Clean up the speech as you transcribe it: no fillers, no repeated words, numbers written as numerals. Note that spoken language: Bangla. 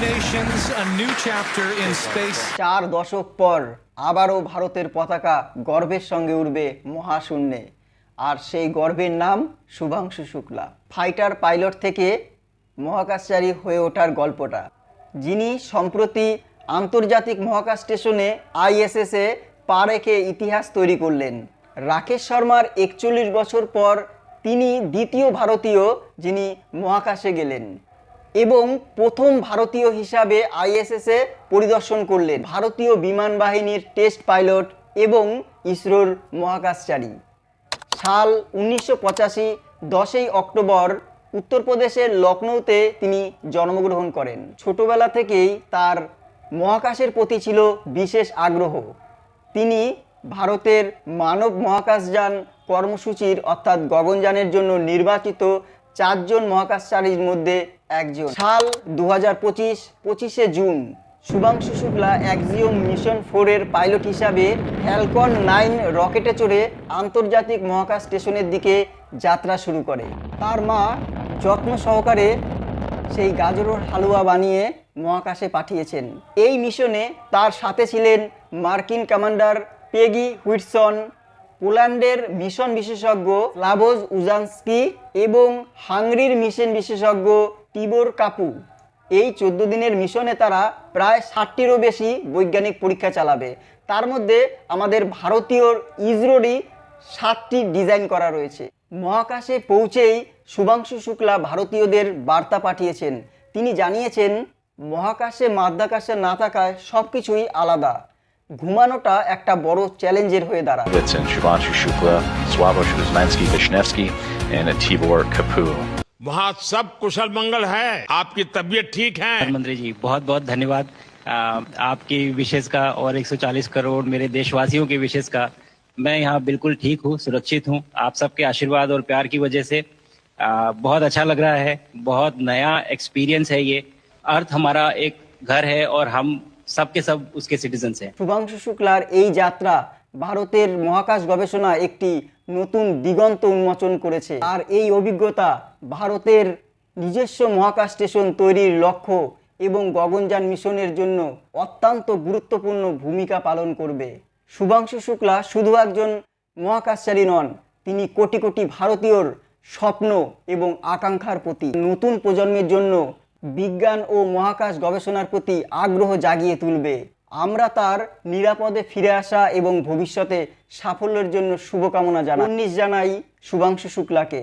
nations, a new chapter in space. 4 দশক পর আবারও ভারতের পতাকা গর্বের সঙ্গে উড়বে মহাশূন্যে। আর সেই গর্বের নাম শুভাংশু শুক্লা। ফাইটার পাইলট থেকে মহাকাশচারী হয়ে ওঠার গল্পটা, যিনি সম্প্রতি আন্তর্জাতিক মহাকাশ স্টেশনে আইএসএসে পা রেখে ইতিহাস তৈরি করলেন। রাকেশ শর্মার 41 বছর পর তিনি দ্বিতীয় ভারতীয় যিনি মহাকাশে গেলেন এবং প্রথম ভারতীয় হিসাবে আইএসএসে পরিদর্শন করলেন। ভারতীয় বিমান বাহিনীর টেস্ট পাইলট এবং ইসরোর মহাকাশচারী। সাল 1985 10ই অক্টোবর উত্তরপ্রদেশের লখনৌতে তিনি জন্মগ্রহণ করেন। ছোটবেলা থেকেই তার মহাকাশের প্রতি ছিল বিশেষ আগ্রহ। তিনি ভারতের মানব মহাকাশযান কর্মসূচির অর্থাৎ গগনযানের জন্য নির্বাচিত 4 জন মহাকাশচারীর মধ্যে একজন। সাল 2025 25শে June Shubhanshu Shukla Axiom mission 4 এর পাইলট হিসাবে ফ্যালকন 9 রকেটে চড়ে আন্তর্জাতিক মহাকাশ স্টেশনের দিকে যাত্রা শুরু করে। তার মা যত্ন সহকারে সেই গাজরের হালুয়া বানিয়ে মহাকাশে পাঠিয়েছেন। এই মিশনে তার সাথে ছিলেন মার্কিন কমান্ডার পেগি হুইটসন, পোল্যান্ডের মিশন বিশেষজ্ঞ স্লাভোজ উজানস্কি এবং হাঙ্গেরির মিশন বিশেষজ্ঞ টিবোর কাপু। এই 14 দিনের মিশনে তারা প্রায় 60টিরও বেশি বৈজ্ঞানিক পরীক্ষা চালাবে। তার মধ্যে আমাদের ভারতীয় ইসরোরই 7টি ডিজাইন করা রয়েছে। মহাকাশে পৌঁছেই শুভাংশু শুক্লা ভারতীয়দের বার্তা পাঠিয়েছেন। তিনি জানিয়েছেন, মহাকাশে মাধ্যাকাশে না থাকায় সব কিছুই আলাদা। ঘুমানোটা একটা বড় চ্যালেঞ্জের হয়ে দাঁড়ায়। Shubhanshu Shukla, Slavoj Uzmansky Vishnevsky, and Tibor Kapu. वहाँ सब कुशल मंगल है। आपकी तबीयत ठीक है? प्रधानमंत्री जी बहुत बहुत धन्यवाद आपकी विशेष का और 140 करोड़ मेरे देशवासियों की विशेष का। मैं यहाँ बिल्कुल ठीक हूँ, सुरक्षित हूँ। आप सबके आशीर्वाद और प्यार की वजह से बहुत अच्छा लग रहा है। बहुत नया एक्सपीरियंस है ये। अर्थ हमारा एक घर है और हम सबके सब उसके सिटीजन्स हैं। শুভাংশু শুক্লার এই যাত্রা ভারতের মহাকাশ গবেষণা একটি নতুন দিগন্ত উন্মোচন করেছে। আর এই অভিজ্ঞতা ভারতের নিজস্ব মহাকাশ স্টেশন তৈরির লক্ষ্য এবং গগনযান মিশনের জন্য অত্যন্ত গুরুত্বপূর্ণ ভূমিকা পালন করবে। শুভাংশু শুক্লা শুধু একজন মহাকাশচারী নন, তিনি কোটি কোটি ভারতীয়র স্বপ্ন এবং আকাঙ্ক্ষার প্রতি নতুন প্রজন্মের জন্য বিজ্ঞান ও মহাকাশ গবেষণার প্রতি আগ্রহ জাগিয়ে তুলবে। আমরা তার নিরাপদে ফিরে আসা এবং ভবিষ্যতে সাফল্যের জন্য শুভকামনা জানাই শুভাংশু শুক্লাকে।